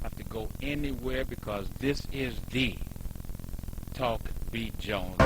have to go anywhere because this is the Talk Beat Jones.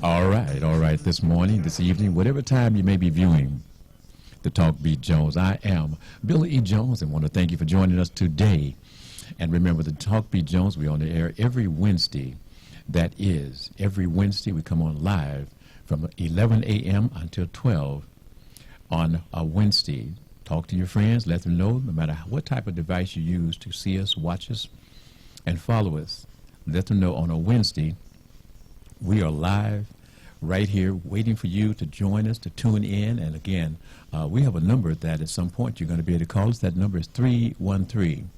All right, this morning, this evening, whatever time you may be viewing the Talk Beat Jones, I am Billy E. Jones and want to thank you for joining us today. And remember, the Talk Beat Jones, we're on the air every Wednesday. That is, every Wednesday we come on live from 11 a.m. until 12 on a Wednesday. Talk to your friends, let them know, no matter what type of device you use to see us, watch us, and follow us. Let them know on a Wednesday we are live right here waiting for you to join us, to tune in. And again, we have a number that at some point you're going to be able to call us. That number is 313-365-7379.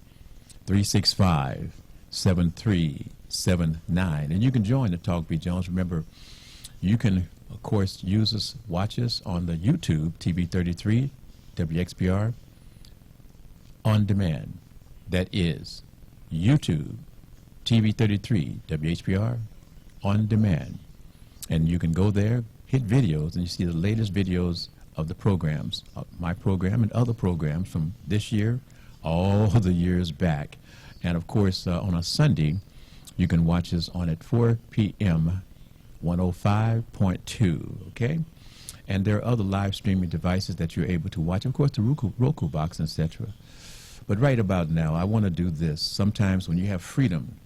And you can join the Talk Beat Jones. Remember, you can, of course, use us, watch us on the YouTube, TV33, WXPR, on demand. That is YouTube, TV33, WHPR, on demand. And you can go there, hit videos, and you see the latest videos of the programs, my program and other programs from this year, all the years back. And of course, on a Sunday, you can watch us on at 4 p.m., 105.2, okay? And there are other live streaming devices that you're able to watch. Of course, the Roku box, etc. But right about now, I want to do this. Sometimes when you have freedom,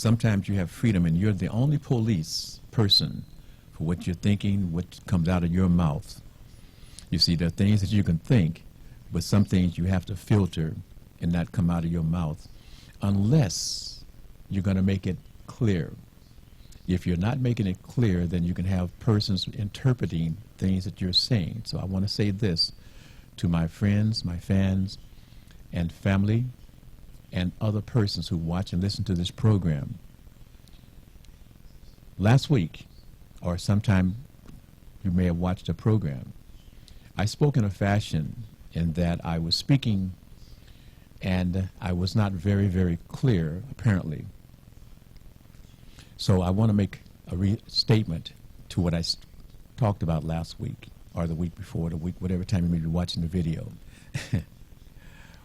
and you're the only police person for what you're thinking, what comes out of your mouth. You see, there are things that you can think, but some things you have to filter and not come out of your mouth unless you're going to make it clear. If you're not making it clear, then you can have persons interpreting things that you're saying. So I want to say this to my friends, my fans, and family, and other persons who watch and listen to this program. Last week, or sometime you may have watched a program, I spoke in a fashion in that I was speaking and I was not very, very clear, apparently. So I want to make a statement to what I talked about last week, or the week before, the week, whatever time you may be watching the video.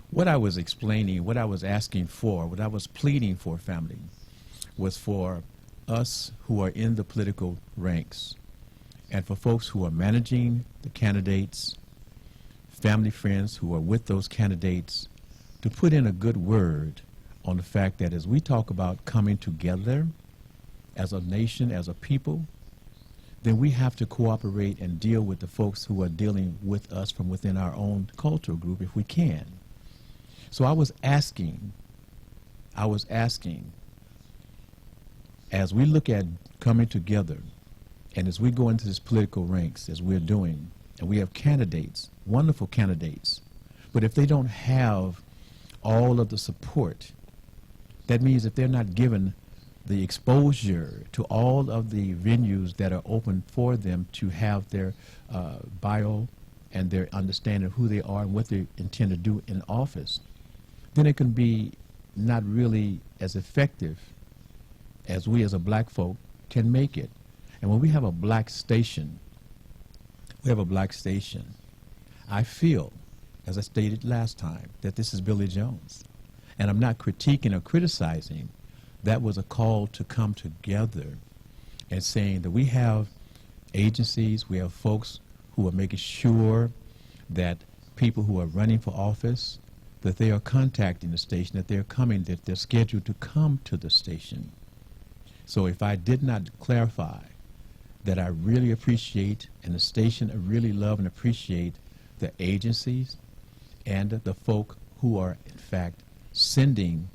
What I was explaining, what I was asking for, what I was pleading for, family, was for us who are in the political ranks and for folks who are managing the candidates, family, friends who are with those candidates, to put in a good word on the fact that as we talk about coming together as a nation, as a people, then we have to cooperate and deal with the folks who are dealing with us from within our own cultural group if we can. So I was asking, as we look at coming together and as we go into this political ranks, as we're doing, and we have candidates, wonderful candidates, but if they don't have all of the support, that means if they're not given the exposure to all of the venues that are open for them to have their bio and their understanding of who they are and what they intend to do in office, then it can be not really as effective as we as a black folk can make it. And when we have a black station, I feel, as I stated last time, that this is Billy Jones. And I'm not critiquing or criticizing. That was a call to come together and saying that we have agencies, we have folks who are making sure that people who are running for office, that they are contacting the station, that they're coming, that they're scheduled to come to the station. So if I did not clarify that I really appreciate, and the station I really love and appreciate the agencies and the folk who are, in fact, sending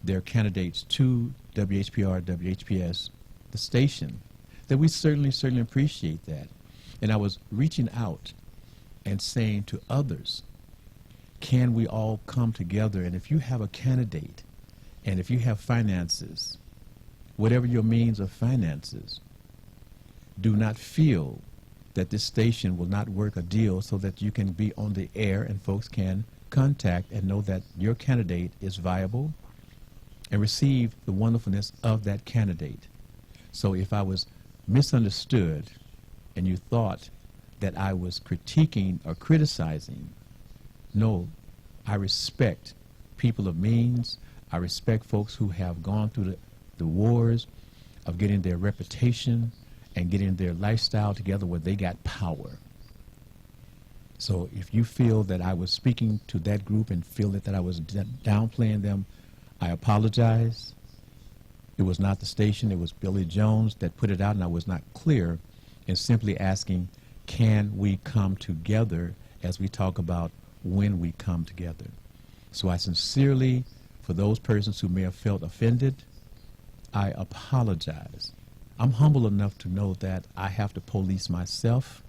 their candidates to WHPR, WHPS, the station, that we certainly appreciate that. And I was reaching out and saying to others can we all come together? And if you have a candidate, and if you have finances, whatever your means of finances, do not feel that this station will not work a deal so that you can be on the air and folks can contact and know that your candidate is viable and receive the wonderfulness of that candidate. So if I was misunderstood and you thought that I was critiquing or criticizing, no, I respect people of means. I respect folks who have gone through the wars of getting their reputation and getting their lifestyle together where they got power. So if you feel that I was speaking to that group and feel that I was downplaying them, I apologize. It was not the station, it was Billy Jones that put it out, and I was not clear in simply asking, can we come together as we talk about when we come together? So I sincerely, for those persons who may have felt offended, I apologize. I'm humble enough to know that I have to police myself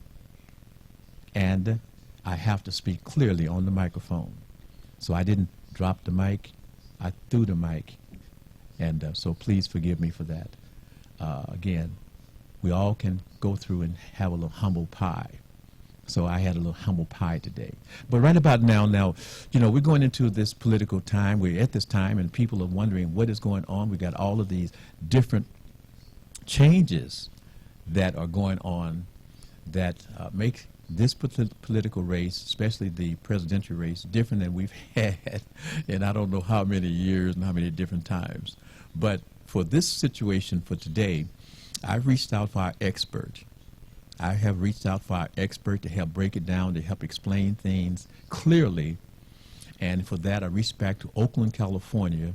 and I have to speak clearly on the microphone. So I didn't drop the mic, I threw the mic. And so please forgive me for that. Again, we all can go through and have a little humble pie. So I had a little humble pie today. But right about now, you know, we're going into this political time. We're at this time and people are wondering what is going on. We got all of these different changes that are going on that make this political race, especially the presidential race, different than we've had in I don't know how many years and how many different times. But for this situation for today, I've reached out for our expert. I have reached out for our expert to help break it down, to help explain things clearly. And for that, I reached back to Oakland, California,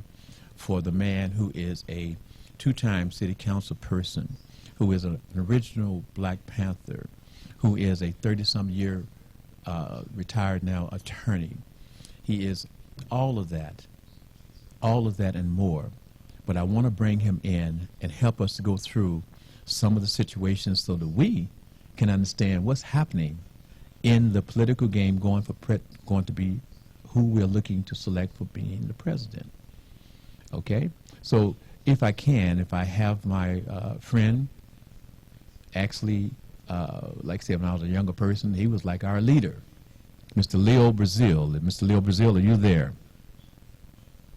for the man who is a two-time city council person, who is an original Black Panther, who is a 30-some-year retired now attorney. He is all of that and more. But I want to bring him in and help us to go through some of the situations so that we can understand what's happening in the political game going to be who we're looking to select for being the president. Okay? So if I have my friend, actually, like I said, when I was a younger person, he was like our leader, Mr. Leo Brazil. Mr. Leo Brazil, are you there?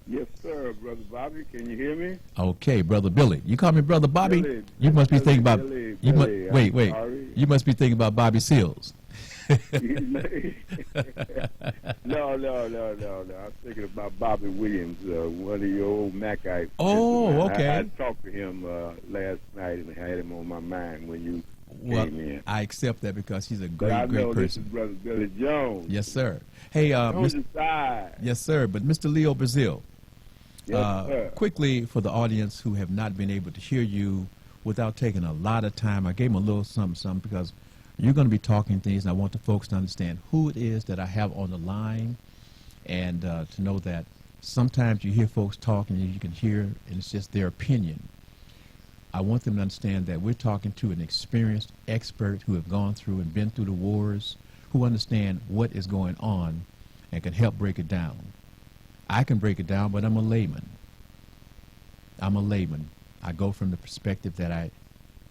Yes, sir, Brother Bobby. Can you hear me? Okay, Brother Billy. You call me Brother Bobby? Billy, you must be thinking about Billy, wait. You must be thinking about Bobby Seals. No. I'm thinking about Bobby Williams, one of your old Macites. Oh, okay. I talked to him last night and had him on my mind when you came in. I accept that because he's a great This person. is Brother Billy Jones. Yes, sir. Hey, yes, sir. But Mr. Leo Brazil, yes, quickly for the audience who have not been able to hear you without taking a lot of time, I gave him a little something because you're going to be talking things, and I want the folks to understand who it is that I have on the line, and to know that sometimes you hear folks talking and you can hear, and it's just their opinion. I want them to understand that we're talking to an experienced expert who have gone through and been through the wars, who understand what is going on and can help break it down. I can break it down, but I'm a layman. I go from the perspective that I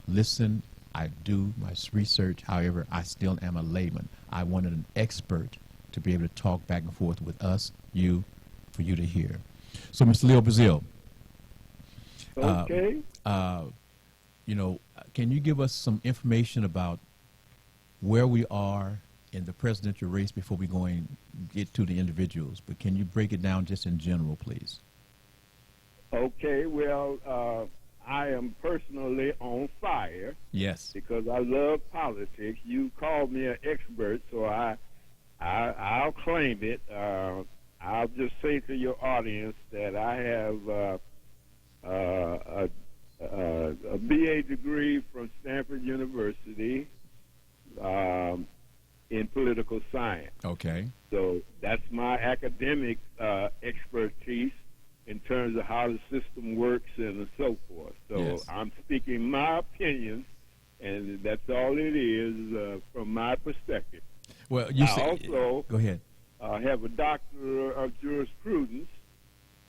listen, I do my research. However, I still am a layman. I wanted an expert to be able to talk back and forth with us, you, for you to hear. So, Mr. Leo Brazil. Okay. Can you give us some information about where we are in the presidential race before we get to the individuals? But can you break it down just in general, please? Okay. Well, I am personally on fire. Yes. Because I love politics. You called me an expert, so I'll claim it. I'll just say to your audience that I have a BA degree from Stanford University in political science. Okay. So that's my academic expertise in terms of how the system works and so forth. So yes. I'm speaking my opinion, and that's all it is from my perspective. Well, also, go ahead. have a doctor of jurisprudence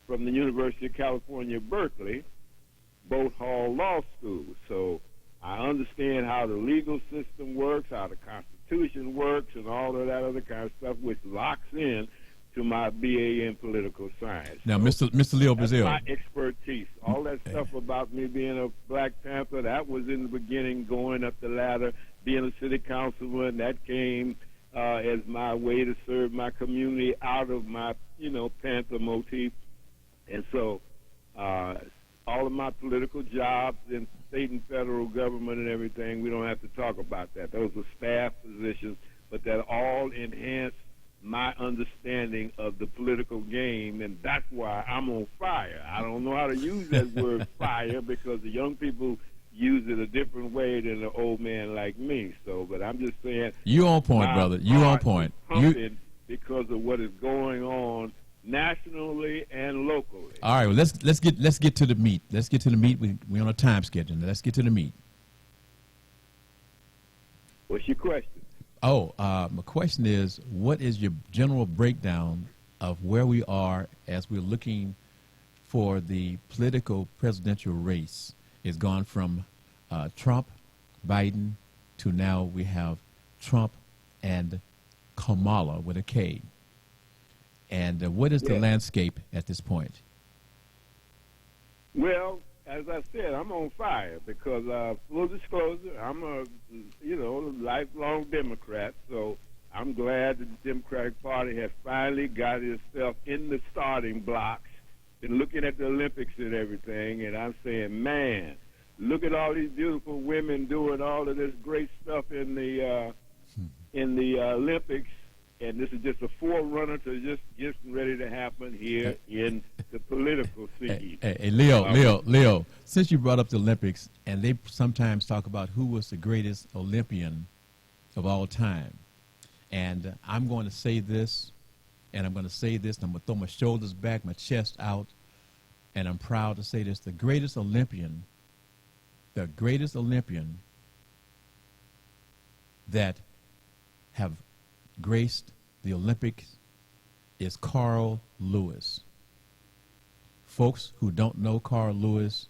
from the University of California, Berkeley, Boat Hall Law School. So I understand how the legal system works, how the Constitution works, and all of that other kind of stuff, which locks in to my BA in political science. Now, so Mr. Leo that's Brazil. my expertise. All that stuff about me being a Black Panther, that was in the beginning, going up the ladder, being a city councilman, that came as my way to serve my community out of my, Panther motif. And so all of my political jobs in state and federal government and everything, we don't have to talk about that. Those are staff positions, but that all enhance my understanding of the political game, and that's why I'm on fire. I don't know how to use that word fire because the young people use it a different way than an old man like me. So, but I'm just saying, you on point, brother. You on point. Because of what is going on nationally and locally. All right. Well, let's get to the meat. Let's get to the meat. We're on a time schedule. Let's get to the meat. What's your question? Oh, my question is, what is your general breakdown of where we are as we're looking for the political presidential race? It's gone from Trump, Biden, to now we have Trump and Kamala with a K. And what is the landscape at this point? Well, as I said, I'm on fire because, full disclosure, I'm a, lifelong Democrat. So I'm glad that the Democratic Party has finally got itself in the starting blocks. Been looking at the Olympics and everything, and I'm saying, man, look at all these beautiful women doing all of this great stuff in the Olympics. And this is just a forerunner to just getting ready to happen here in the political scene. Hey, Leo, since you brought up the Olympics, and they sometimes talk about who was the greatest Olympian of all time, and I'm going to say this, and I'm going to say this, and I'm going to throw my shoulders back, my chest out, and I'm proud to say this, the greatest Olympian that have graced the Olympics is Carl Lewis. Folks who don't know Carl Lewis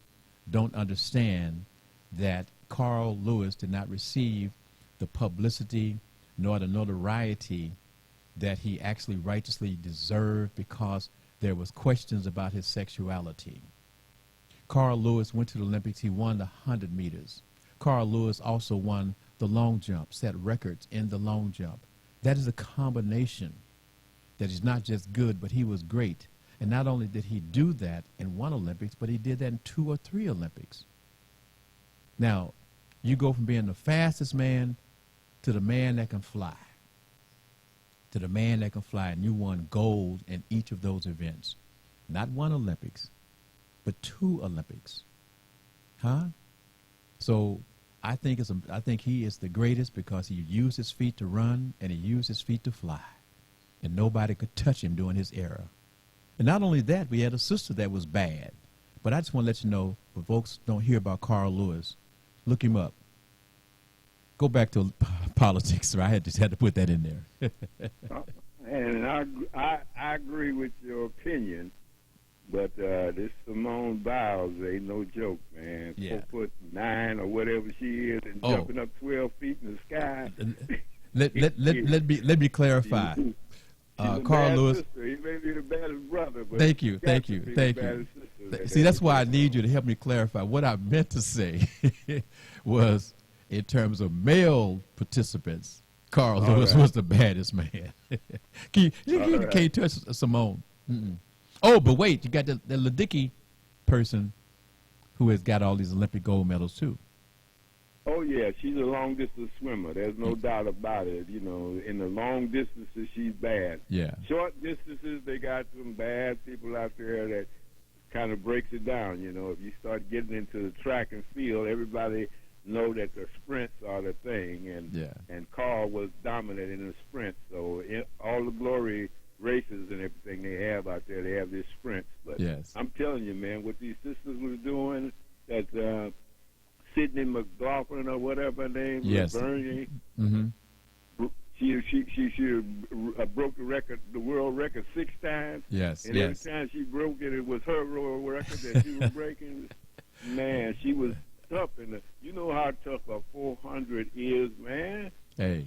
don't understand that Carl Lewis did not receive the publicity nor the notoriety that he actually righteously deserved because there was questions about his sexuality. Carl Lewis went to the Olympics. He won the 100 meters. Carl Lewis also won the long jump, set records in the long jump. That is a combination that is not just good, but he was great. And not only did he do that in one Olympics, but he did that in 2 or 3 Olympics. Now, you go from being the fastest man to the man that can fly. To the man that can fly, and you won gold in each of those events. Not 1 Olympics, but 2 Olympics. Huh? So I think he is the greatest because he used his feet to run and he used his feet to fly. And nobody could touch him during his era. And not only that, we had a sister that was bad. But I just want to let you know, for folks don't hear about Carl Lewis, look him up. Go back to politics, so I had to put that in there. And I agree with your opinion, but this Simone Biles ain't no joke, man. Yeah. 4'9" or whatever she is, and jumping up 12 feet in the sky. Let me clarify. Carl Lewis. Sister. He may be the baddest brother, but thank you. See, that's why I need you to help me clarify. What I meant to say was, in terms of male participants, Carl Lewis was the baddest man. Can't touch Simone. Oh, but wait, you got the Ledecky person who has got all these Olympic gold medals too. Oh, yeah, she's a long-distance swimmer. There's no doubt about it. You know, in the long distances, she's bad. Yeah. Short distances, they got some bad people out there that kind of breaks it down. You know, if you start getting into the track and field, everybody know that the sprints are the thing. And Carl was dominant in the sprint. So all the glory races and everything they have out there, they have these sprints. But I'm telling you, man, what these sisters was doing, that Sydney McLaughlin or whatever her name was, Bernie. She broke the record, the world record 6 times. Yes, and yes. every time she broke it, it was her world record that she was breaking. Man, she was tough, and you know how tough a 400 is, man. Hey.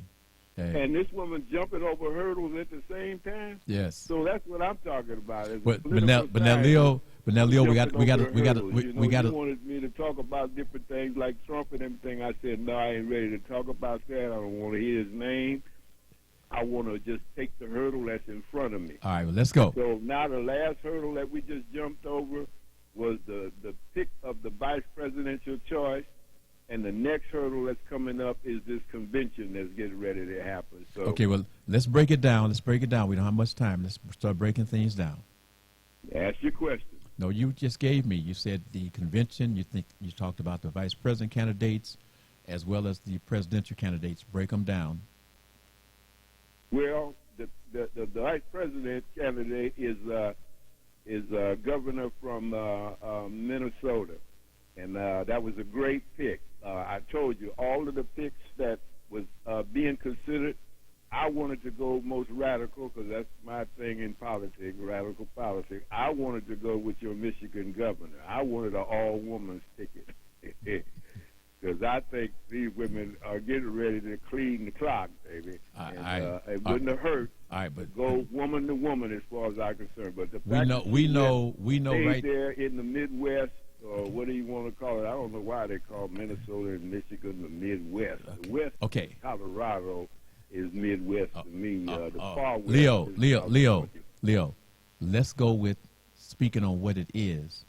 And this woman jumping over hurdles at the same time. Yes. So that's what I'm talking about. But now, Leo, we got You wanted me to talk about different things like Trump and everything. I said, no, I ain't ready to talk about that. I don't want to hear his name. I want to just take the hurdle that's in front of me. All right, well, let's go. So now the last hurdle that we just jumped over was the pick of the vice presidential choice. And the next hurdle that's coming up is this convention that's getting ready to happen. So, okay, well, let's break it down. We don't have much time. Let's start breaking things down. Ask your question. No, you just gave me. You said the convention. You talked about the vice president candidates as well as the presidential candidates. Break them down. Well, the vice president candidate is a governor from Minnesota, and that was a great pick. I told you all of the picks that was being considered. I wanted to go most radical because that's my thing in politics, radical politics. I wanted to go with your Michigan governor. I wanted an all-woman ticket because I think these women are getting ready to clean the clock, baby. It wouldn't have hurt. All right, but go woman to woman as far as I'm concerned. But the we know right there in the Midwest. Or what do you want to call it? I don't know why they call Minnesota and Michigan the Midwest. Okay. The West, okay. Colorado is Midwest to me. The far West Leo, let's go with, speaking on what it is,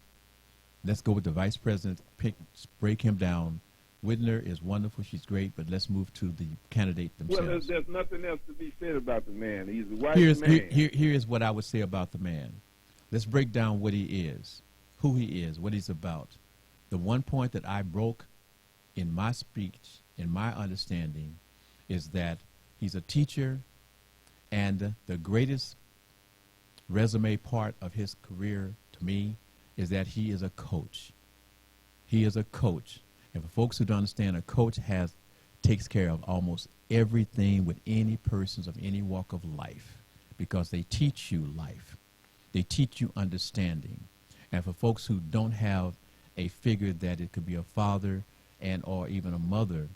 let's go with the vice president pick, break him down. Whitner is wonderful. She's great, but let's move to the candidate themselves. Well, there's nothing else to be said about the man. He's a white man. Here is what I would say about the man. Let's break down what he is. Who he is, what he's about. The one point that I broke in my speech, in my understanding, is that he's a teacher, and the greatest resume part of his career to me is that he is a coach. He is a coach. And for folks who don't understand, a coach takes care of almost everything with any persons of any walk of life, because they teach you life. They teach you understanding. And for folks who don't have a figure that it could be a father and or even a mother,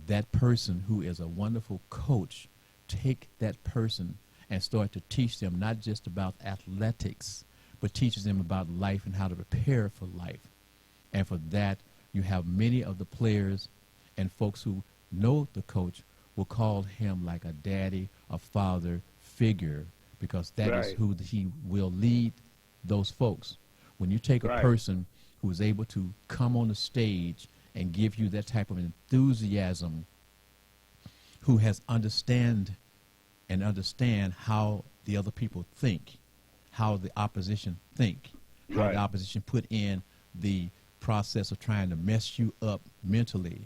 that person who is a wonderful coach, take that person and start to teach them not just about athletics, but teaches them about life and how to prepare for life. And for that, you have many of the players and folks who know the coach will call him like a daddy, a father figure, because that is who he will lead those folks. When you take a person who is able to come on the stage and give you that type of enthusiasm, who has understand how the other people think, how the opposition think, how the opposition put in the process of trying to mess you up mentally,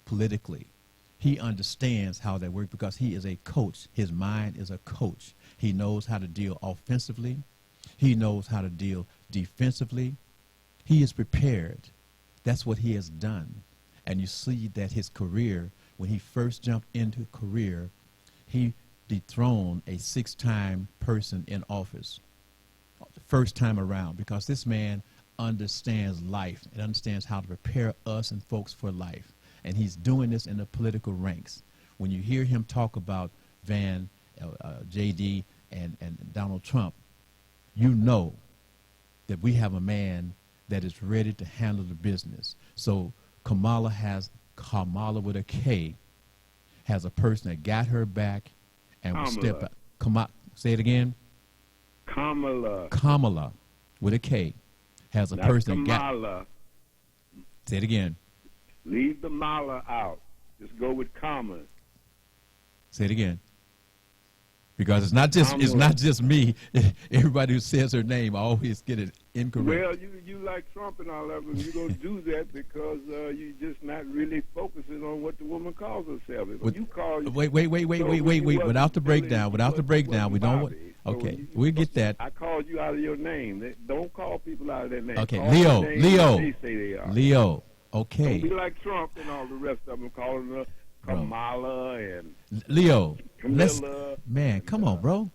politically. He understands how that works because he is a coach. His mind is a coach. He knows how to deal offensively. He knows how to deal defensively. He is prepared. That's what he has done. And you see that his career, when he first jumped into career, he dethroned a 6-time person in office, first time around, because this man understands life and understands how to prepare us and folks for life. And he's doing this in the political ranks. When you hear him talk about J.D. and Donald Trump, you know that we have a man that is ready to handle the business. So Kamala with a K, has a person that got her back and will step up. Say it again. Kamala with a K has a person that got. Say it again. Leave the Mala out. Just go with Kamala. Say it again. Because it's not just me. Everybody who says her name always get it incorrect. Well, you like Trump and all that, but you're going to do that because you're just not really focusing on what the woman calls herself. If you call wait. Without the breakdown, we don't want. Okay, we'll get that. I called you out of your name. Don't call people out of their name. Okay, Leo. Leo. Okay. Don't be like Trump and all the rest of them calling Kamala and Leo, Camilla. man, come on, bro.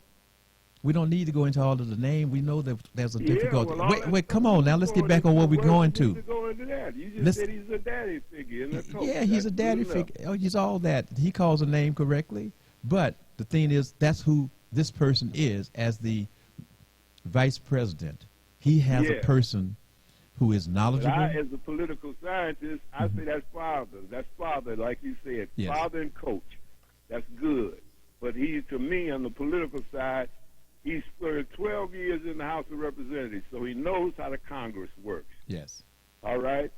We don't need to go into all of the name. We know that there's a difficulty. Well, wait, come on now. Let's get back on what we're going to. Go into that. You just said he's a daddy figure and a coach. Yeah, he's a daddy figure. Oh, he's all that. He calls a name correctly. But the thing is, that's who this person is as the vice president. He has a person who is knowledgeable. But as a political scientist, I say that's father. That's father, like you said. Yes. Father and coach. That's good. But to me, on the political side, he spent 12 years in the House of Representatives, so he knows how the Congress works. Yes. All right?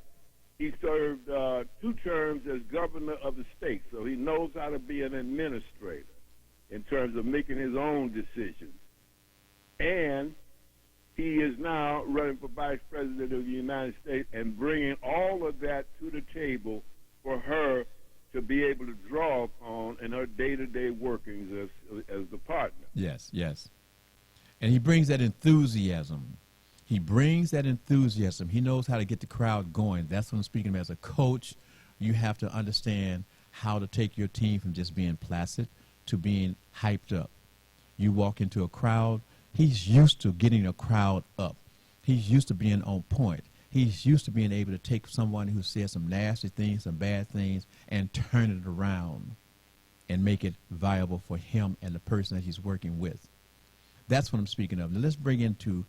He served 2 terms as governor of the state, so he knows how to be an administrator in terms of making his own decisions. And he is now running for vice president of the United States and bringing all of that to the table for her to be able to draw upon in her day-to-day workings as the partner. Yes, yes. And he brings that enthusiasm. He brings that enthusiasm. He knows how to get the crowd going. That's what I'm speaking of. As a coach, you have to understand how to take your team from just being placid to being hyped up. You walk into a crowd. He's used to getting a crowd up. He's used to being on point. He's used to being able to take someone who says some nasty things, some bad things, and turn it around and make it viable for him and the person that he's working with. That's what I'm speaking of. Now let's bring into,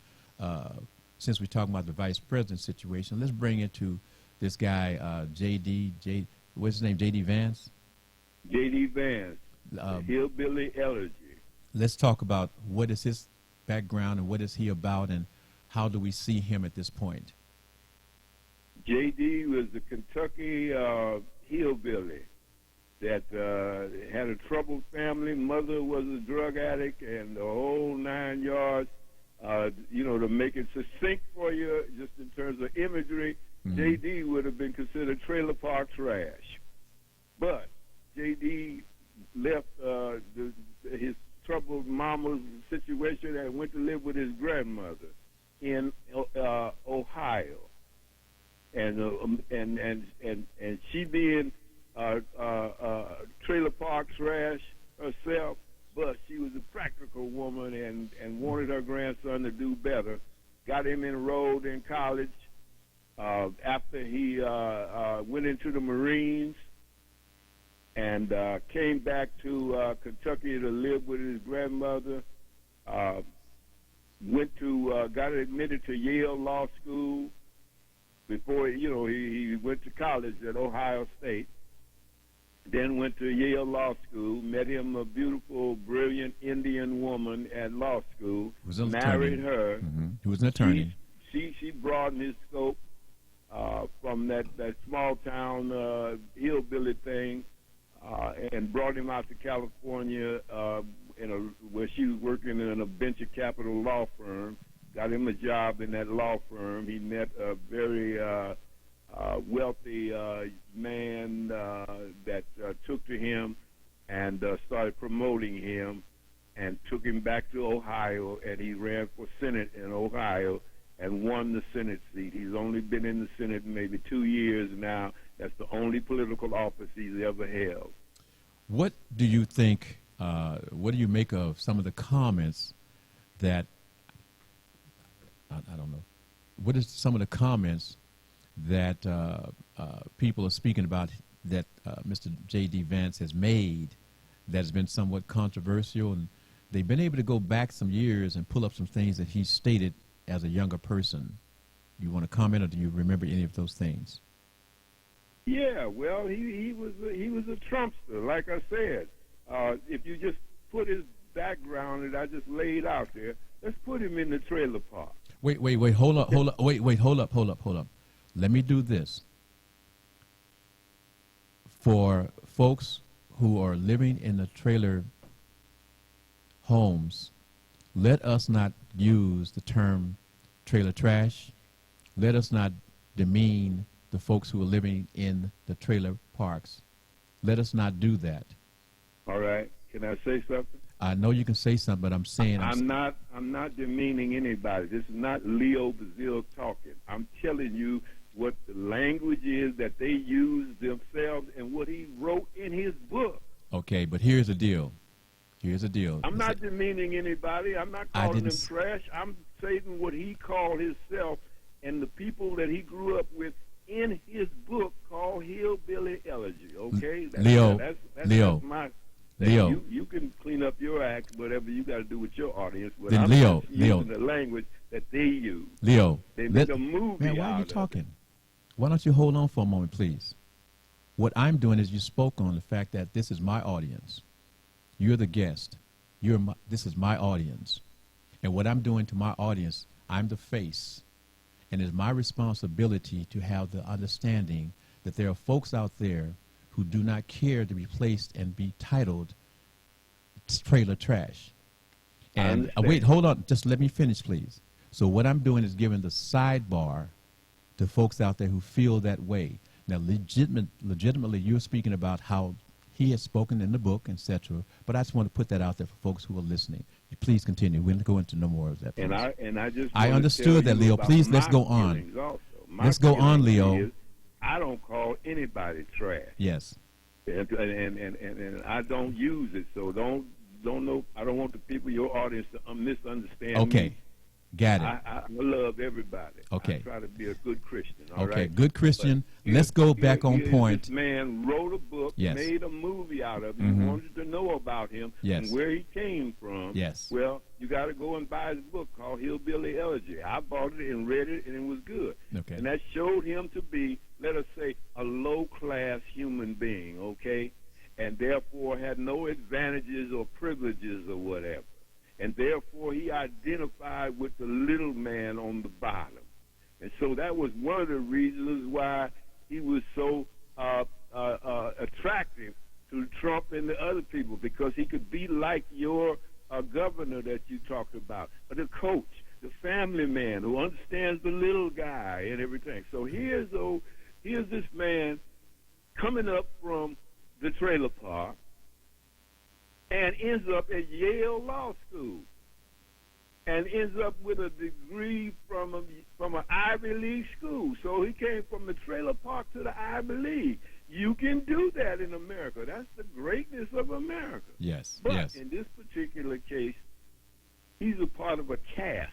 since we're talking about the vice president situation, let's bring into this guy, what's his name, J.D. Vance? J.D. Vance, hillbilly elegy. Let's talk about what is his background and what is he about and how do we see him at this point? J.D. was a Kentucky hillbilly that had a troubled family. Mother was a drug addict and the whole 9 yards. To make it succinct for you, just in terms of imagery, J.D. would have been considered trailer park trash. But J.D. left his troubled mama's situation and went to live with his grandmother in Ohio. And she being trailer park trash herself, but she was a practical woman and wanted her grandson to do better. Got him enrolled in college after he went into the Marines and came back to Kentucky to live with his grandmother. Got admitted to Yale Law School before, he went to college at Ohio State. Then went to Yale Law School, met him a beautiful, brilliant Indian woman at law school, married her. Mm-hmm. He was an attorney. She broadened his scope from that small town hillbilly thing and brought him out to California where she was working in a venture capital law firm. Got him a job in that law firm. He met a very wealthy man that took to him and started promoting him and took him back to Ohio, and he ran for Senate in Ohio and won the Senate seat. He's only been in the Senate maybe 2 years now. That's the only political office he's ever held. What do you think, what do you make of some of the comments that, I don't know, what is some of the comments that people are speaking about that Mr. J.D. Vance has made that has been somewhat controversial, and they've been able to go back some years and pull up some things that he stated as a younger person. You want to comment, or do you remember any of those things? Yeah, well, he was a Trumpster, like I said. If you just put his background that I just laid out there, let's put him in the trailer park. Wait, hold up. Let me do this. For folks who are living in the trailer homes, let us not use the term trailer trash. Let us not demean the folks who are living in the trailer parks. Let us not do that. All right. Can I say something? I know you can say something, but I'm saying I'm not demeaning anybody. This is not Leo Bazile talking. I'm telling you what the language is that they use themselves and what he wrote in his book. Okay, but here's the deal. Here's the deal. I'm not demeaning anybody. I'm not calling them trash. I'm saying what he called himself and the people that he grew up with in his book called Hillbilly Elegy. Okay, Leo, you can clean up your act, whatever you got to do with your audience. But then I'm Leo, using the language that they use. Leo, they made a movie. Man, why out are you of talking? It. Why don't you hold on for a moment, please? What I'm doing is you spoke on the fact that this is my audience. You're the guest. This is my audience. And what I'm doing to my audience, I'm the face. And it's my responsibility to have the understanding that there are folks out there who do not care to be placed and be titled trailer trash. And wait, hold on. Just let me finish, please. So what I'm doing is giving the sidebar to folks out there who feel that way. Now, legitimately, you're speaking about how he has spoken in the book, etc. But I just want to put that out there for folks who are listening. Please continue. We'll go into no more of that. Please. I understood that, Leo. Please, let's go on. Let's go on, Leo. I don't call anybody trash. Yes. And I don't use it, so don't know. I don't want the people, your audience, to misunderstand. Okay. Me. Got it. I love everybody. Okay. I try to be a good Christian. Okay, right? Good Christian. Let's go back on point. This man wrote a book, yes. made a movie out of it. You wanted to know about him yes. and where he came from. Yes. Well, you got to go and buy his book called Hillbilly Elegy. I bought it and read it, and it was good. Okay. And that showed him to be, let us say, a low-class human being, okay? And therefore had no advantages or privileges or whatever. And therefore he identified with the little man on the bottom. And so that was one of the reasons why he was so attractive to Trump and the other people, because he could be like your governor that you talked about, or the coach, the family man who understands the little guy and everything. So here's this man coming up from the trailer park and ends up at Yale Law School and ends up with a degree from an Ivy League school. So he came from the trailer park to the Ivy League. You can do that in America. That's the greatness of America. Yes, but yes. in this particular case, he's a part of a caste.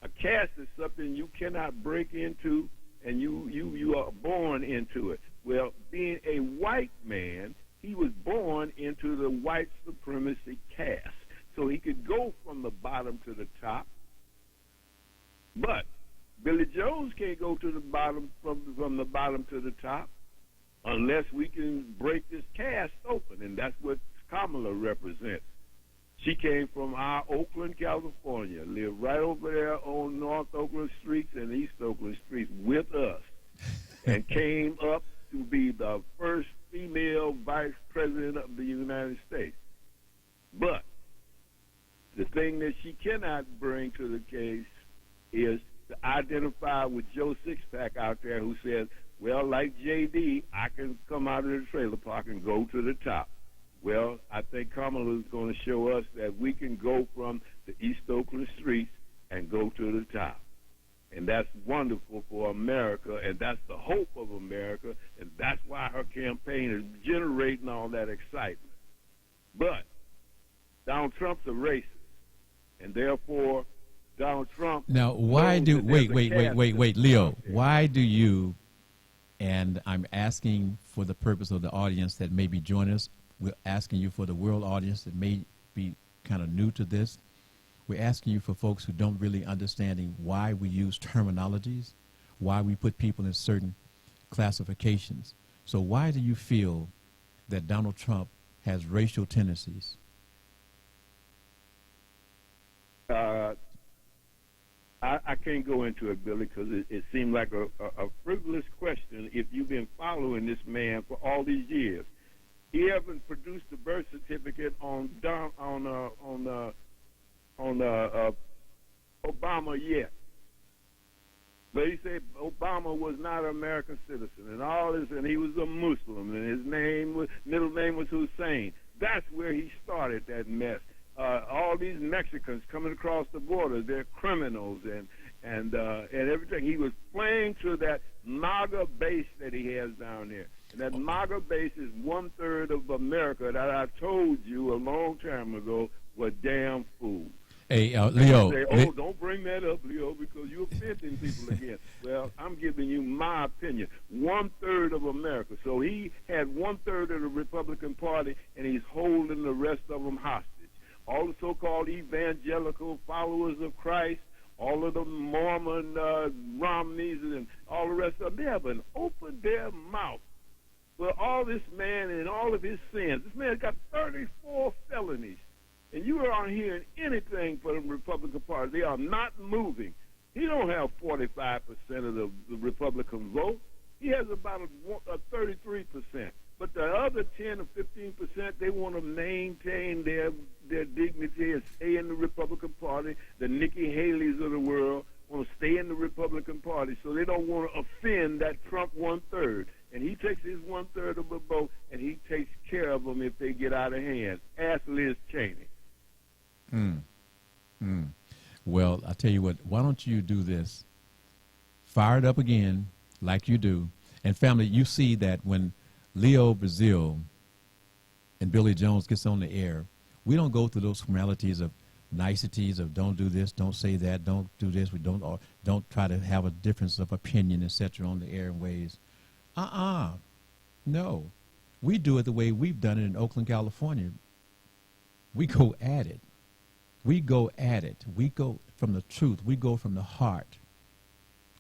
A caste is something you cannot break into, and you are born into it. Well, being a white man, he was born into the white supremacy caste. So he could go from the bottom to the top. But Billy Jones can't go to the bottom from the bottom to the top unless we can break this caste open, and that's what Kamala represents. She came from our Oakland, California, lived right over there on North Oakland streets and East Oakland streets with us, and came up to be the first female vice president of the United States. But the thing that she cannot bring to the case is to identify with Joe Sixpack out there who says, well, like JD, I can come out of the trailer park and go to the top. Well, I think Kamala is going to show us that we can go from the East Oakland streets and go to the top. And that's wonderful for America, and that's the hope of America, and that's why her campaign is generating all that excitement. But Donald Trump's a racist, and therefore Donald Trump... Now, why do... Wait, Leo. Why do you, and I'm asking for the purpose of the audience that may be joining us, we're asking you for the world audience that may be kind of new to this, we're asking you for folks who don't really understanding why we use terminologies, why we put people in certain classifications. So why do you feel that Donald Trump has racial tendencies? I can't go into it, Billy, because it seemed like a frivolous question if you've been following this man for all these years. He hasn't produced a birth certificate on Obama yet. But he said Obama was not an American citizen, and all this, and he was a Muslim, and his middle name was Hussein. That's where he started that mess. All these Mexicans coming across the border, they're criminals, and everything. He was playing to that MAGA base that he has down there. And that MAGA base is 1/3 of America that I told you a long time ago were damn fools. Hey, Leo. Say, don't bring that up, Leo, because you're offending people again. Well, I'm giving you my opinion. 1/3 of America. So he had 1/3 of the Republican Party, and he's holding the rest of them hostage. All the so-called evangelical followers of Christ, all of the Mormon Romneys, and all the rest of them, they haven't opened their mouth. Well, all this man and all of his sins, this man got 34 felonies. And you aren't hearing anything from the Republican Party. They are not moving. He don't have 45% of the Republican vote. He has about a 33%. But the other 10 or 15%, they want to maintain their dignity and stay in the Republican Party. The Nikki Haley's of the world want to stay in the Republican Party, so they don't want to offend that Trump 1/3. And he takes his 1/3 of the vote, and he takes care of them if they get out of hand. Ask Liz Cheney. Well, I tell you what, why don't you do this? Fire it up again like you do. And family, you see that when Leo Brazil and Billy Jones gets on the air, we don't go through those formalities of niceties of don't do this, don't say that, don't do this, we don't try to have a difference of opinion, etc. on the air in ways. No. We do it the way we've done it in Oakland, California. We go at it. We go at it. We go from the truth. We go from the heart.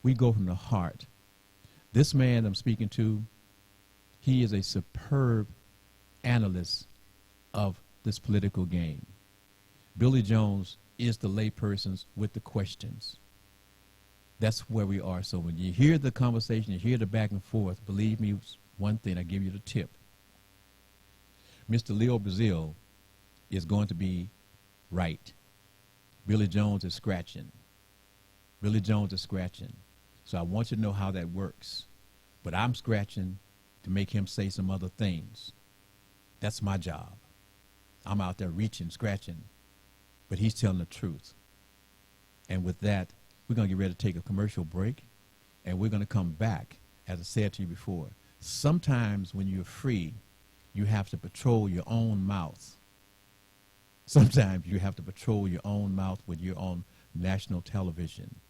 We go from the heart. This man I'm speaking to, he is a superb analyst of this political game. Billy Jones is the laypersons with the questions. That's where we are. So when you hear the conversation, you hear the back and forth, believe me, one thing, I give you the tip. Mr. Leo Brazil is going to be right. Billy Jones is scratching. Billy Jones is scratching. So I want you to know how that works. But I'm scratching to make him say some other things. That's my job. I'm out there reaching, scratching. But he's telling the truth. And with that, we're going to get ready to take a commercial break. And we're going to come back, as I said to you before. Sometimes when you're free, you have to patrol your own mouth. Sometimes you have to patrol your own mouth when you're on national television,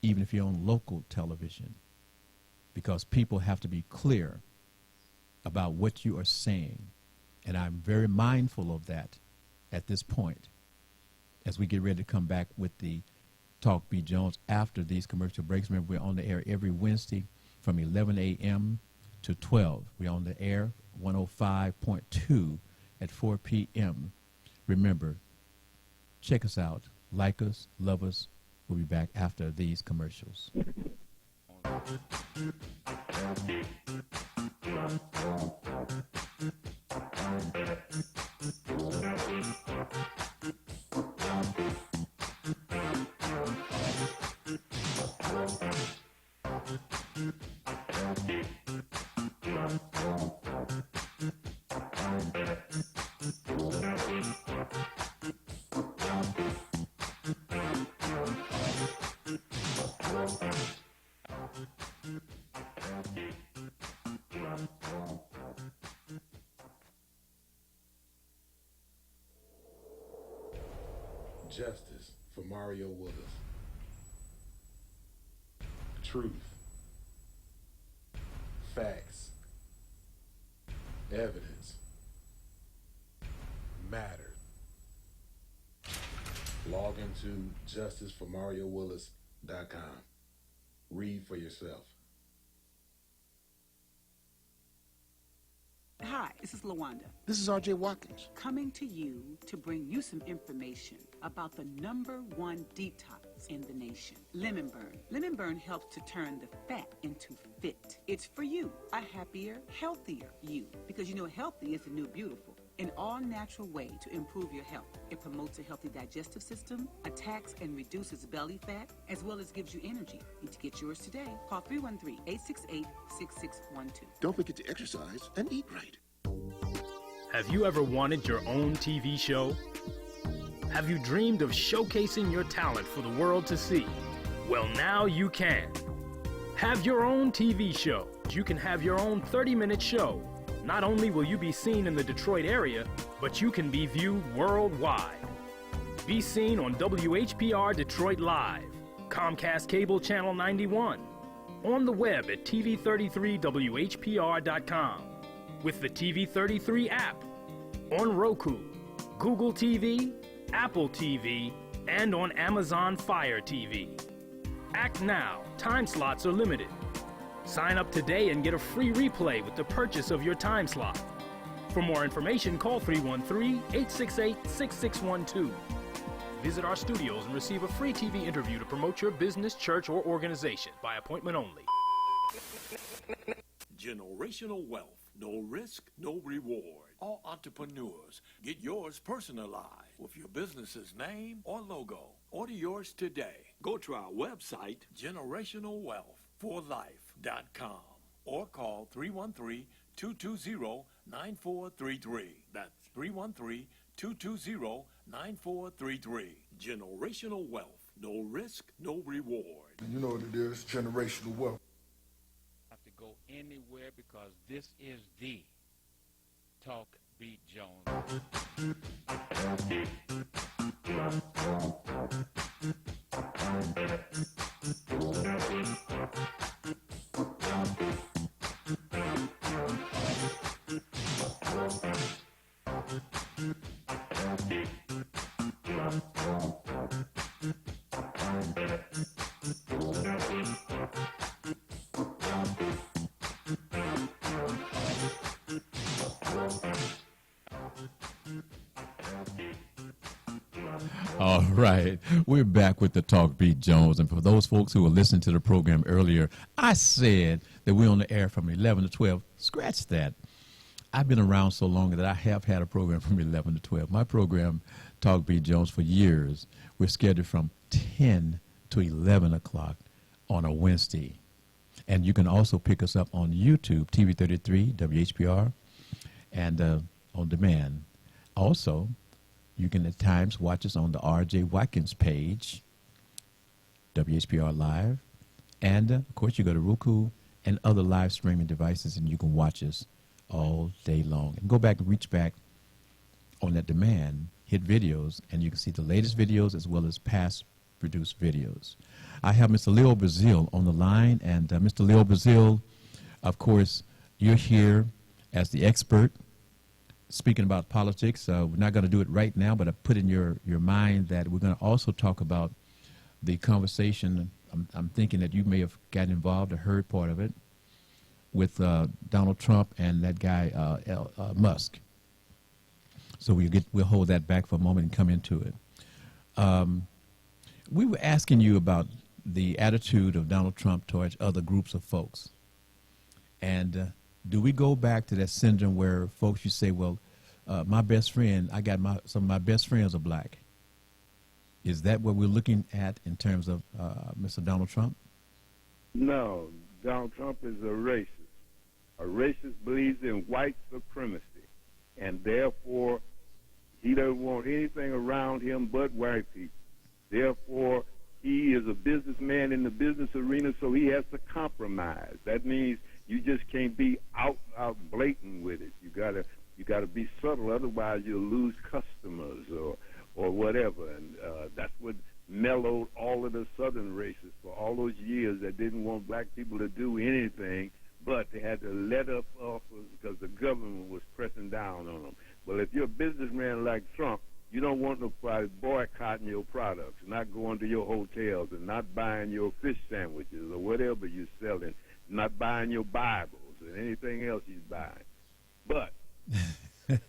even if you're on local television, because people have to be clear about what you are saying. And I'm very mindful of that at this point as we get ready to come back with the Talk B. Jones after these commercial breaks. Remember, we're on the air every Wednesday from 11 a.m. to 12. We're on the air 105.2 at 4 p.m. Remember, check us out, like us, love us. We'll be back after these commercials. Justice for Mario Willis. Truth. Facts. Evidence. Matter. Log into justiceformariowillis.com. Read for yourself. Hi, this is LaWanda. This is R.J. Watkins. Coming to you to bring you some information about the #1 detox in the nation, Lemon Burn. Lemon Burn helps to turn the fat into fit. It's for you, a happier, healthier you. Because you know healthy is the new beautiful. An all-natural way to improve your health. It promotes a healthy digestive system, attacks and reduces belly fat, as well as gives you energy. Need to get yours today. Call 313-868-6612. Don't forget to exercise and eat right. Have you ever wanted your own TV show? Have you dreamed of showcasing your talent for the world to see? Well, now you can. Have your own TV show. You can have your own 30-minute show. Not only will you be seen in the Detroit area, but you can be viewed worldwide. Be seen on WHPR Detroit Live, Comcast Cable Channel 91, on the web at TV33WHPR.com, with the TV33 app, on Roku, Google TV, Apple TV, and on Amazon Fire TV. Act now. Time slots are limited. Sign up today and get a free replay with the purchase of your time slot. For more information, call 313-868-6612. Visit our studios and receive a free TV interview to promote your business, church, or organization by appointment only. Generational wealth. No risk, no reward. All entrepreneurs, get yours personalized with your business's name or logo. Order yours today. Go to our website, generationalwealthforlife.com, or call 313-220-9433. That's 313-220-9433. Generational wealth. No risk, no reward. You know what it is, generational wealth. Have to go anywhere because this is the Talk Beat Jones. All right, we're back with the Talk Beat Jones. And for those folks who were listening to the program earlier, I said that we're on the air from 11 to 12. Scratch that. I've been around so long that I have had a program from 11 to 12. My program, Talk Beat Jones, for years, we're scheduled from 10 to 11 o'clock on a Wednesday. And you can also pick us up on YouTube, TV33, WHPR, and on demand. Also, you can at times watch us on the R.J. Watkins page, WHPR Live. And, of course, you go to Roku and other live streaming devices, and you can watch us all day long. And go back and reach back on that demand, hit videos, and you can see the latest videos as well as past produced videos. I have Mr. Leo Brazil on the line. And, Mr. Leo Brazil, of course, you're here as the expert. Speaking about politics, we're not going to do it right now, but I put in your mind that we're going to also talk about the conversation. I'm thinking that you may have gotten involved or heard part of it with Donald Trump and that guy Musk. So we'll hold that back for a moment and come into it. We were asking you about the attitude of Donald Trump towards other groups of folks, and do we go back to that syndrome where folks you say, well, my best friend, some of my best friends are black? Is that what we're looking at in terms of Mr. Donald Trump? No, Donald Trump is a racist. A racist believes in white supremacy, and therefore he doesn't want anything around him but white people. Therefore, he is a businessman in the business arena, so he has to compromise. That means you just can't be out blatant with it. You gotta be subtle, otherwise you'll lose customers or whatever. And that's what mellowed all of the Southern racists for all those years that didn't want black people to do anything, but they had to let up offers because the government was pressing down on them. Well, if you're a businessman like Trump, you don't want nobody boycotting your products, not going to your hotels and not buying your fish sandwiches or whatever you're selling, not buying your Bibles and anything else he's buying. But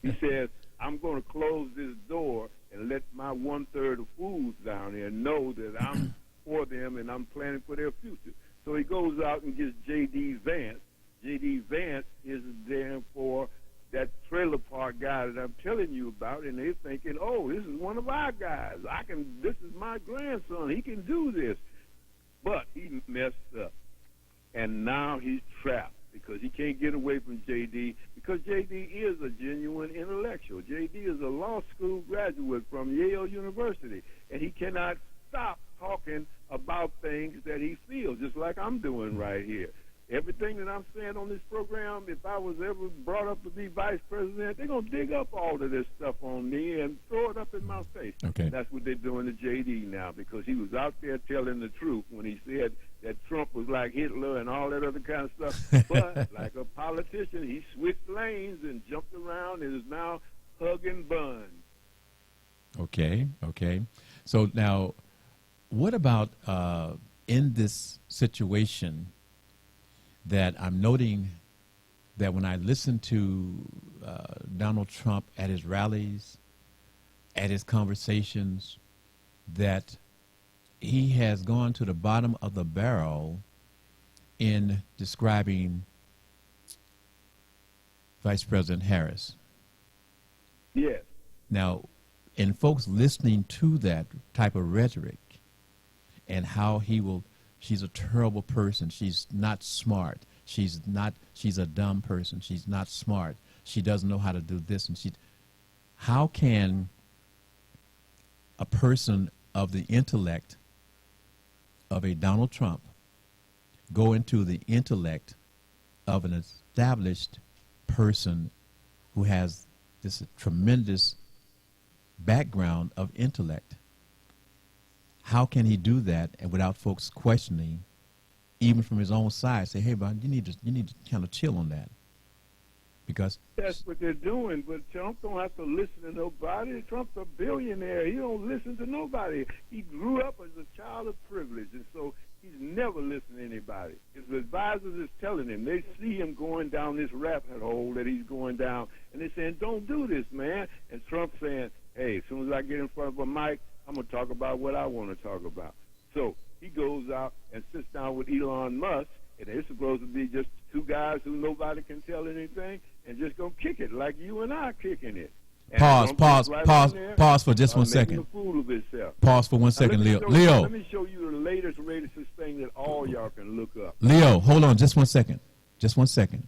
he says, I'm going to close this door and let my one-third of fools down here know that I'm for them and I'm planning for their future. So he goes out and gets J.D. Vance. J.D. Vance is there for that trailer park guy that I'm telling you about, and they're thinking, oh, this is one of our guys. This is my grandson. He can do this. But he messed up. And now he's trapped because he can't get away from J.D. because J.D. is a genuine intellectual. J.D. is a law school graduate from Yale University, and he cannot stop talking about about things that he feels, just like I'm doing right here. Everything that I'm saying on this program, if I was ever brought up to be vice president, they're going to dig up all of this stuff on me and throw it up in my face. Okay. That's what they're doing to J.D. now, because he was out there telling the truth when he said that Trump was like Hitler and all that other kind of stuff. But like a politician, he switched lanes and jumped around and is now hugging buns. Okay. So now, what about in this situation that I'm noting that when I listen to Donald Trump at his rallies, at his conversations, that he has gone to the bottom of the barrel in describing Vice President Harris. Yes. Now, in folks listening to that type of rhetoric and how she's a terrible person, she's not smart, she's a dumb person, she's not smart, she doesn't know how to do this, and how can a person of the intellect of a Donald Trump go into the intellect of an established person who has this tremendous background of intellect? How can he do that and without folks questioning, even from his own side, say, "Hey, Bob, you need to kind of chill on that," because that's what they're doing. But Trump don't have to listen to nobody. Trump's a billionaire. He don't listen to nobody. He grew up as a child of privilege, and so he's never listened to anybody. His advisors is telling him. They see him going down this rabbit hole that he's going down, and they're saying, "Don't do this, man." And Trump's saying, "Hey, as soon as I get in front of a mic, I'm going to talk about what I want to talk about." So he goes out and sits down with Elon Musk, and they're supposed to be just two guys who nobody can tell anything, and just going to kick it like you and I kicking it. And Pause for just 1 making second. a fool of himself. Pause for 1 second, Leo. Let me show you the latest thing that all y'all can look up. Leo, hold on just 1 second. Just 1 second.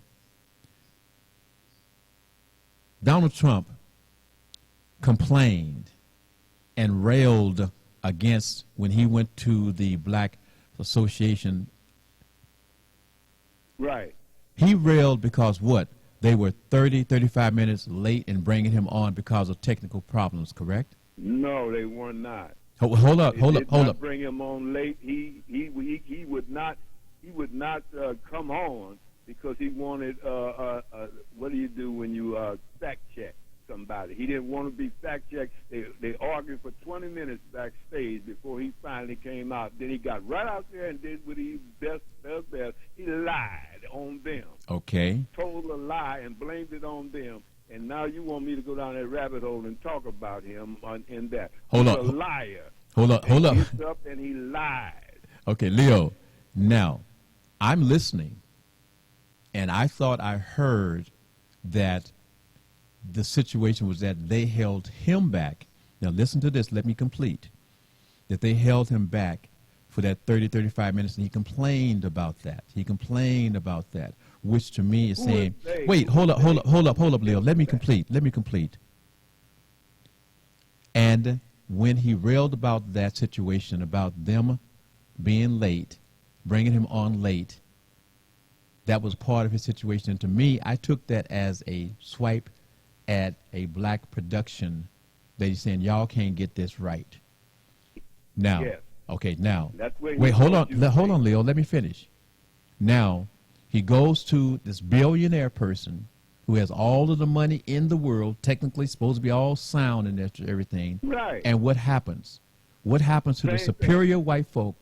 Donald Trump complained and railed against when he went to the Black Association. Right. He railed because what? They were 30, 35 minutes late in bringing him on because of technical problems, correct? No, they were not. Hold up. Bring him on late. He would not come on because he wanted what do you do when you fact check somebody? He didn't want to be fact checked. They argued for 20 minutes backstage before he finally came out. Then he got right out there and did what he does best. He lied on them. Okay. Told a lie and blamed it on them. And now you want me to go down that rabbit hole and talk about him in that. He's a liar. Hold up. He gets up and he lied. Okay, Leo. Now, I'm listening, and I thought I heard that the situation was that they held him back. Now, listen to this. Let me complete. That they held him back for that 30, 35 minutes, and he complained about that. Which to me is saying, wait, hold up, Leo. Let me complete. And when he railed about that situation, about them being late, bringing him on late, that was part of his situation. And to me, I took that as a swipe at a black production that he's saying, y'all can't get this right. Now, yes. Okay, now, wait, hold on, Leo, let me finish. Now, he goes to this billionaire person who has all of the money in the world, technically supposed to be all sound and everything. Right. And what happens? What happens to the superior white folk,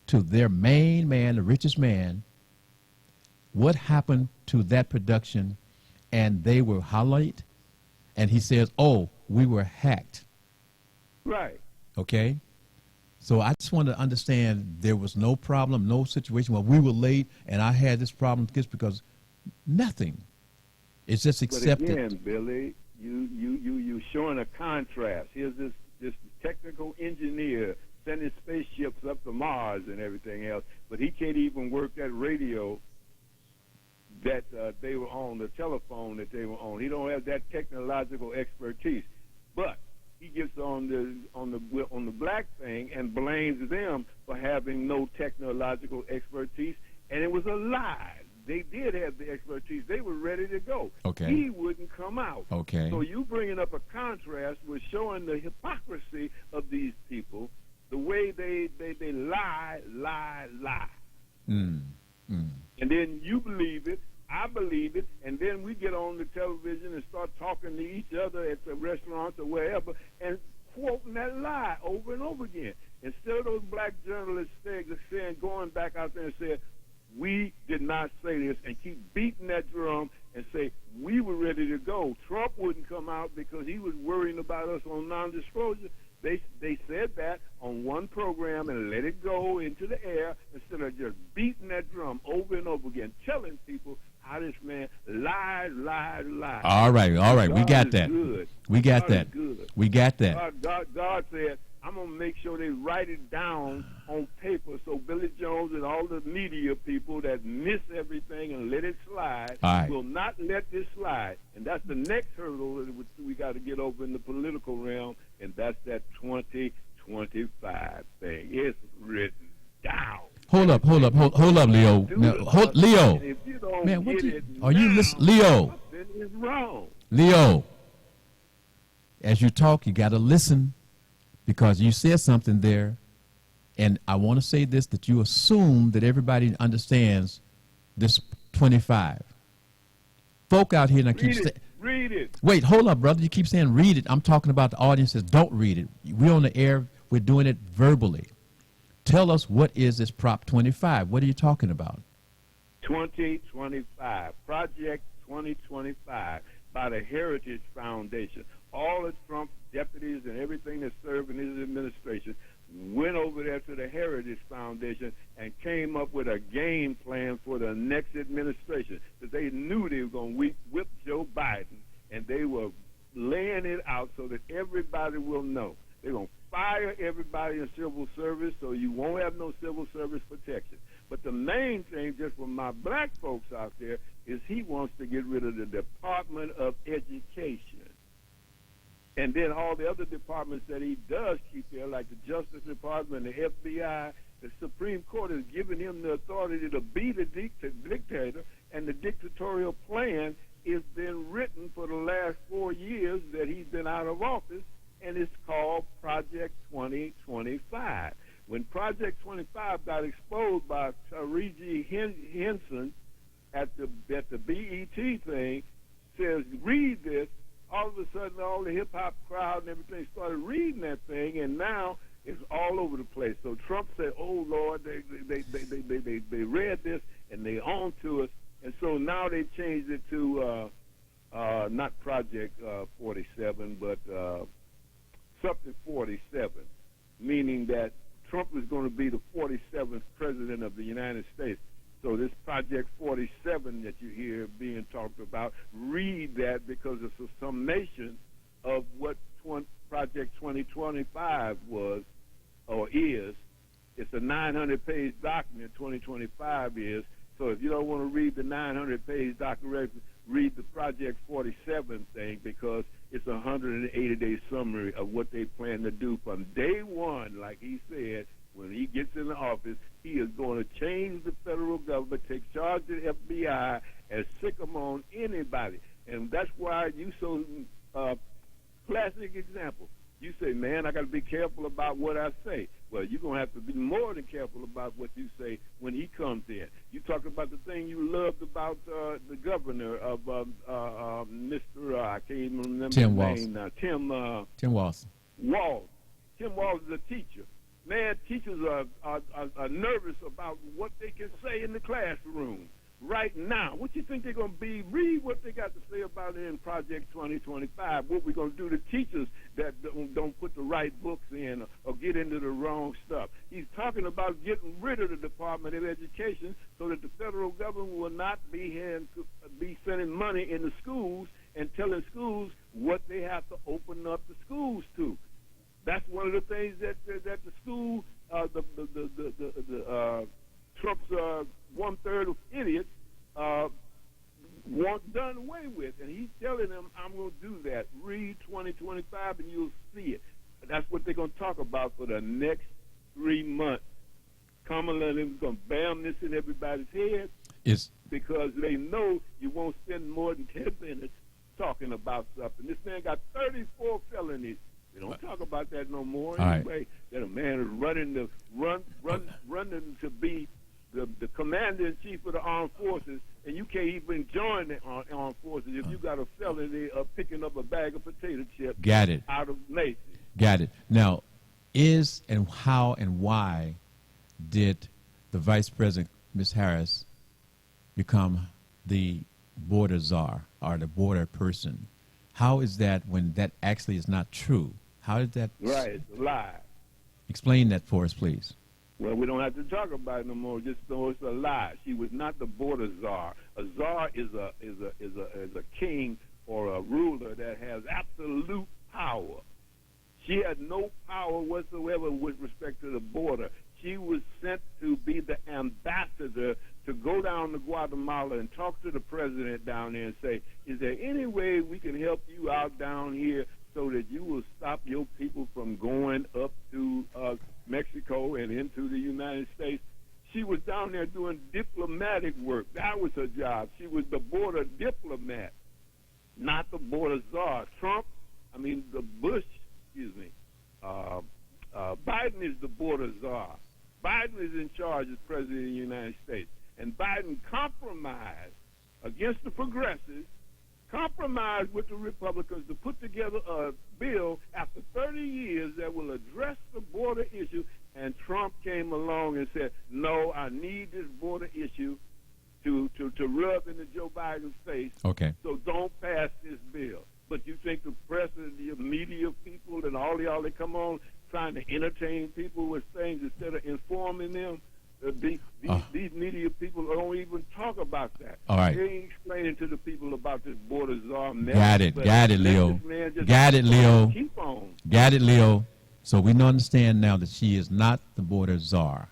to their main man, the richest man? What happened to that production? And they were highlighted, and he says, "Oh, we were hacked." Right. Okay. So I just want to understand there was no problem, no situation where we were late and I had this problem just because nothing. It's just accepted. But again, Billy, you showing a contrast. Here's this technical engineer sending spaceships up to Mars and everything else, but he can't even work that radio that they were on, the telephone that they were on. He don't have that technological expertise. But he gets on the black thing and blames them for having no technological expertise, and it was a lie. They did have the expertise. They were ready to go. Okay. He wouldn't come out. Okay. So you bringing up a contrast with showing the hypocrisy of these people, the way they lie. Mm. And then you believe it, I believe it, and then we get on the television and start talking to each other at the restaurants or wherever and quoting that lie over and over again. Instead of those black journalists going back out there and saying, we did not say this, and keep beating that drum and say, we were ready to go. Trump wouldn't come out because he was worrying about us on non-disclosure. They said that on one program and let it go into the air instead of just beating that drum over and over again, telling people how this man lied. All right. We got that. Good. We got God that. is good. We got that. God said, I'm going to make sure they write it down on paper so Billy Jones and all the media people that miss everything and let it slide All right. will not let this slide. And that's the next hurdle that we got to get over in the political realm, and that's that 2025 thing. It's written down. Hold up, Leo. Now, Leo. And if you don't Man, what get you, it are you now, listening? Leo. something is wrong. Leo. As you talk, you got to listen because you said something there. And I want to say this, that you assume that everybody understands this 25. Folk out here now keep saying, Read it. wait, hold up, brother. You keep saying read it. I'm talking about the audiences. Don't read it. We're on the air. We're doing it verbally. Tell us, what is this Prop 25? What are you talking about? 2025, Project 2025 by the Heritage Foundation. All of Trump's deputies and everything that served in his administration went over there to the Heritage Foundation and came up with a game plan for the next administration. Because they knew they were going to whip Joe Biden, and they were laying it out so that everybody will know. They're going to fire everybody in civil service so you won't have no civil service protection. But the main thing, just for my black folks out there, is he wants to get rid of the Department of Education. And then all the other departments that he does keep there, like the Justice Department, the FBI, the Supreme Court has given him the authority to be the dictator, and the dictatorial plan has been written for the last 4 years that he's been out of office, and it's called Project 2025. When Project 25 got exposed by Taraji Henson at the BET thing, says, read this, all of a sudden all the hip-hop crowd and everything started reading that thing, and now it's all over the place. So Trump said, oh, Lord, they read this, and they on to us, and so now they changed it to not Project 47, but something 47, meaning that Trump is going to be the 47th president of the United States. So this Project 47 that you hear being talked about, read that because it's a summation of what Project 2025 was or is. It's a 900-page document, 2025 is. So if you don't want to read the 900-page document, read the Project 47 thing because it's a 180-day summary of what they plan to do from day one, like he said. When he gets in the office, he is going to change the federal government, take charge of the FBI, and sick them on anybody. And that's why you so classic example. You say, man, I got to be careful about what I say. Well, you're going to have to be more than careful about what you say when he comes in. You talk about the thing you loved about the governor of Mr. I can't even remember Tim his Walz. name now. Tim Walz. Walz. Tim Walz is a teacher. Man, teachers are nervous about what they can say in the classroom right now. What you think they're going to be? Read what they got to say about it in Project 2025. What we're going to do to teachers that don't put the right books in or get into the wrong stuff. He's talking about getting rid of the Department of Education so that the federal government will not be sending money in the schools and telling schools what they have to open up the schools to. That's one of the things that the school, Trump's 1/3 of idiots want done away with, and he's telling them, "I'm going to do that." Read 2025, and you'll see it. That's what they're going to talk about for the next 3 months. Kamala and them going to bam this in everybody's head Is because they know you won't spend more than 10 minutes talking about something. This man got 34 felonies. We don't talk about that no more. All right. Anyway, that a man is running to be the commander-in-chief of the armed forces, and you can't even join the armed forces if you got a felony of picking up a bag of potato chips got it. out of Macy's. Got it. Now, is and how and why did the Vice President, Ms. Harris, become the border czar or the border person? How is that when that actually is not true? How did that? Right, it's a lie. Explain that for us, please. Well, we don't have to talk about it no more. Just know it's a lie. She was not the border czar. A czar is a king or a ruler that has absolute power. She had no power whatsoever with respect to the border. She was sent to be the ambassador to go down to Guatemala and talk to the president down there and say, is there any way we can help you out down here so that you will stop your people from going up to Mexico and into the United States? She was down there doing diplomatic work. That was her job. She was the border diplomat, not the border czar. Biden is the border czar. Biden is in charge as president of the United States. And Biden compromised against the progressives, compromised with the Republicans to put together a bill after 30 years that will address the border issue. And Trump came along and said, no, I need this border issue to rub into Joe Biden's face. Okay. So don't pass this bill. But you think the press and the media people and all y'all that come on trying to entertain people with things instead of informing them? These media people don't even talk about that. All right. They ain't explaining to the people about this border czar mess. Got it, Leo. Got it, Leo. Keep on. Got it, Leo. So we understand now that she is not the border czar.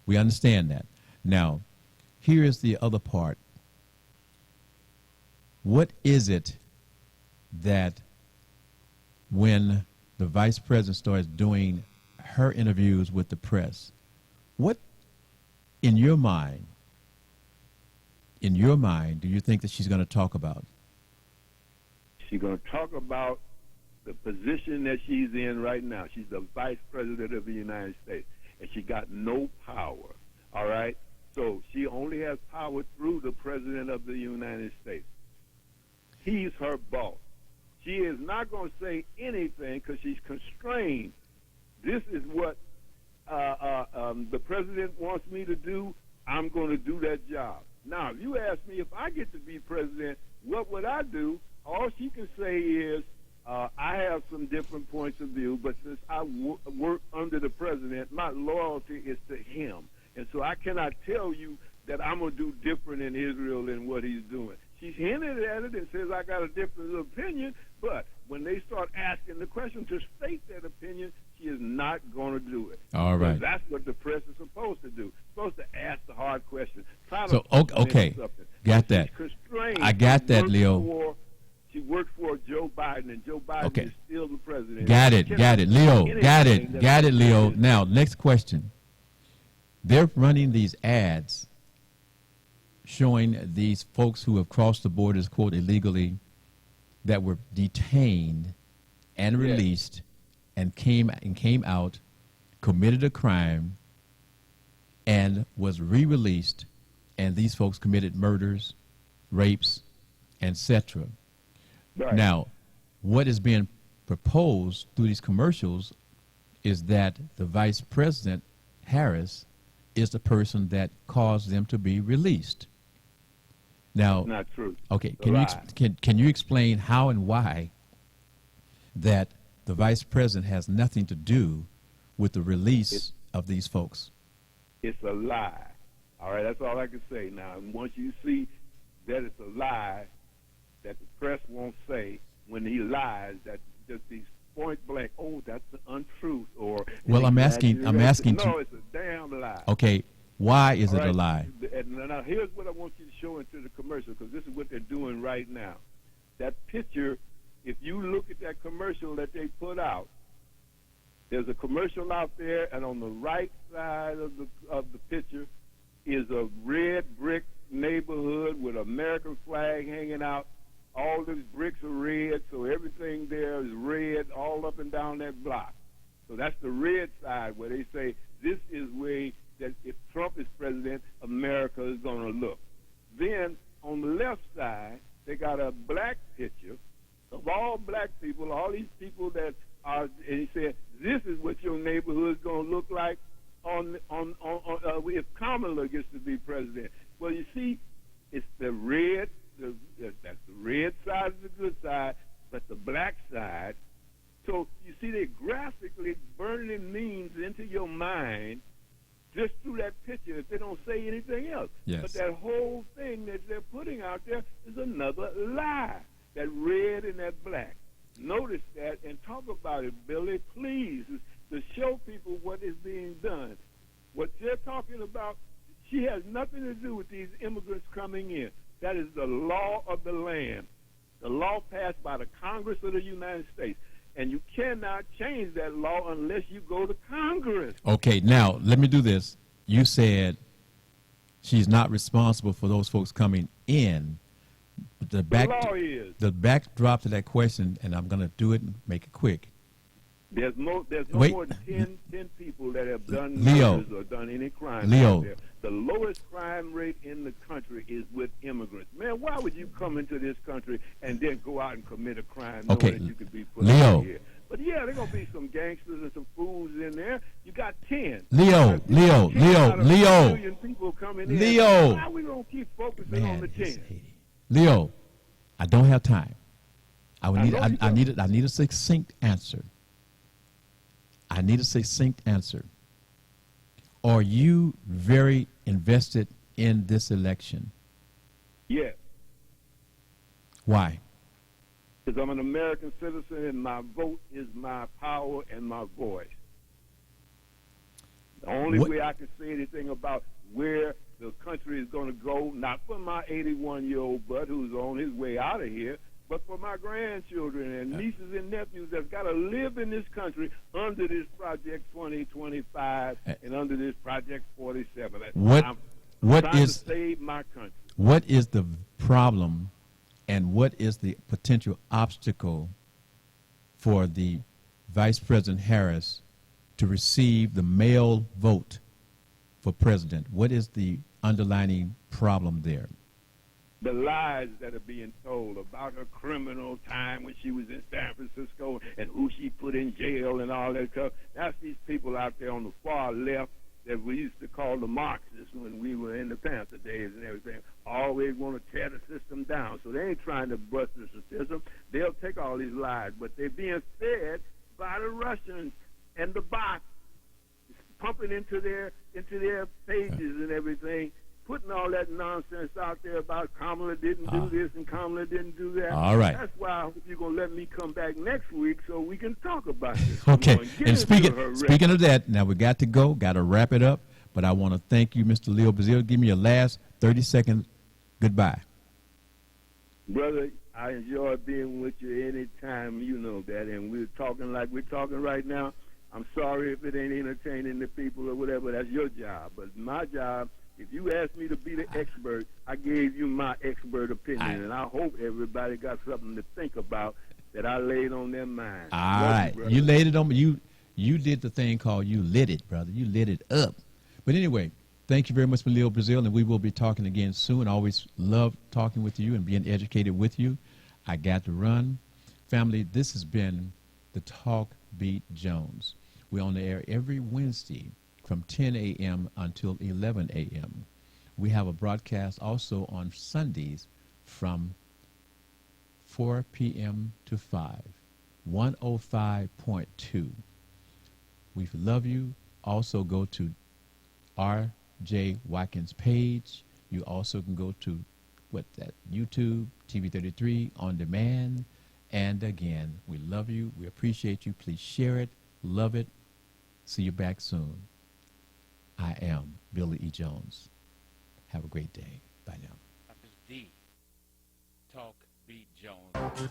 We understand that. Now, here is the other part. What is it that when the vice president starts doing her interviews with the press, what in your mind, do you think that she's going to talk about? She's going to talk about the position that she's in right now. She's the vice president of the United States, and she got no power, all right? So she only has power through the president of the United States. He's her boss. She is not going to say anything because she's constrained. This is what the president wants me to do. I'm going to do that job. Now, if you ask me if I get to be president, what would I do? All she can say is, I have some different points of view, but since I work under the president, my loyalty is to him. And so I cannot tell you that I'm going to do different in Israel than what he's doing. She's hinted at it and says I got a different opinion, but when they start asking the question to state that opinion, she is not going to do it. All right. Because that's what the press is supposed to do. Supposed to ask the hard questions. So, okay. Got that. She's constrained. I got that, Leo. She worked for Joe Biden, and Joe Biden is still the president. Got it, Leo. Got it, Leo. Now, next question. They're running these ads showing these folks who have crossed the borders, quote, illegally, that were detained and released and came out, committed a crime, and was re-released, and these folks committed murders, rapes, etc. Right. Now, what is being proposed through these commercials is that the Vice President, Harris, is the person that caused them to be released. Now, That's not true. Okay, It's can you explain how and why that the Vice President has nothing to do with the release of these folks? It's a lie. All right, that's all I can say. Now, once you see that it's a lie, that the press won't say when he lies, that just these point blank, oh, that's the untruth, or well, I'm asking. No, it's a damn lie. Okay, why is it All right? a lie? And now here's what I want you to show into the commercial, because this is what they're doing right now. That picture, if you look at that commercial that they put out, There's a commercial out there, and on the right side of the picture is a red brick neighborhood with American flag hanging out. All these bricks are red, so everything there is red all up and down that block. So that's the red side where they say this is where that if Trump is president, America is going to look. Then on the left side, they got a black picture of all black people, all these people that are, and he said, this is what your neighborhood is going to look like if Kamala gets to be president. Well, you see, it's the red, that's the red side of the good side, but the black side. So you see, they're graphically burning memes into your mind just through that picture if they don't say anything else. Yes. But that whole thing that they're putting out there is another lie, that red and that black. Notice that and talk about it, Billy, please, to show people what is being done. What they're talking about, she has nothing to do with these immigrants coming in. That is the law of the land, the law passed by the Congress of the United States. And you cannot change that law unless you go to Congress. Okay, now let me do this. You said she's not responsible for those folks coming in. The law is. The backdrop to that question, and I'm going to do it and make it quick. There's no Wait. more than 10 people that have done Leo. murders or done any crime. Leo. out there. The lowest crime rate in the country is with immigrants. Man, why would you come into this country and then go out and commit a crime knowing Okay, that you could be put Leo. out here? But yeah, there's gonna be some gangsters and some fools in there. You got 10. Leo, You got 10 out of a Leo. million people coming in. Leo. Why we gonna keep focusing on the 10? Leo, I don't have time. I know you don't. I need a succinct answer. I need a succinct answer. Are you very invested in this election? Yes, Why? because I'm an American citizen and my vote is my power and my voice. The only What- way I can say anything about where the country is going to go, not for my 81-year-old bud who's on his way out of here, but for my grandchildren and nieces and nephews that's got to live in this country under this Project 2025 and under this Project 47. What- I'm what trying is- to save my country. What is the problem and what is the potential obstacle for the Vice President Harris to receive the male vote for president? What is the underlying problem there? The lies that are being told about her criminal time when she was in San Francisco and who she put in jail and all that stuff. That's these people out there on the far left that we used to call the Marxists when we were in the Panther days and everything. Always want to tear the system down. So they ain't trying to bust the system. They'll take all these lies, but they're being fed by the Russians and the bots, pumping into their pages and everything, putting all that nonsense out there about Kamala didn't do this and Kamala didn't do that. All right. That's why I hope you're going to let me come back next week so we can talk about this. Okay, Come on, get and into her speaking of that, now we got to go, got to wrap it up, but I want to thank you, Mr. Leo Bazile. Give me your last 30-second goodbye. Brother, I enjoy being with you anytime, you know that, and we're talking like we're talking right now. I'm sorry if it ain't entertaining the people or whatever. That's your job. But my job, if you asked me to be the expert, I gave you my expert opinion, and I hope everybody got something to think about that I laid on their mind. All Love right, brother. you laid it on me. You did the thing called you lit it, brother. You lit it up. But anyway, thank you very much, Leo Bazile, and we will be talking again soon. I always love talking with you and being educated with you. I got to run. Family, this has been the Talk Beat Jones. We're on the air every Wednesday from 10 a.m. until 11 a.m. We have a broadcast also on Sundays from 4 p.m. to 5, 105.2. We love you. Also go to R.J. Watkins' page. You also can go to YouTube, TV33 on demand. And again, we love you. We appreciate you. Please share it. Love it. See you back soon. I am Billy E. Jones. Have a great day. Bye now. The Talk Beat Jones.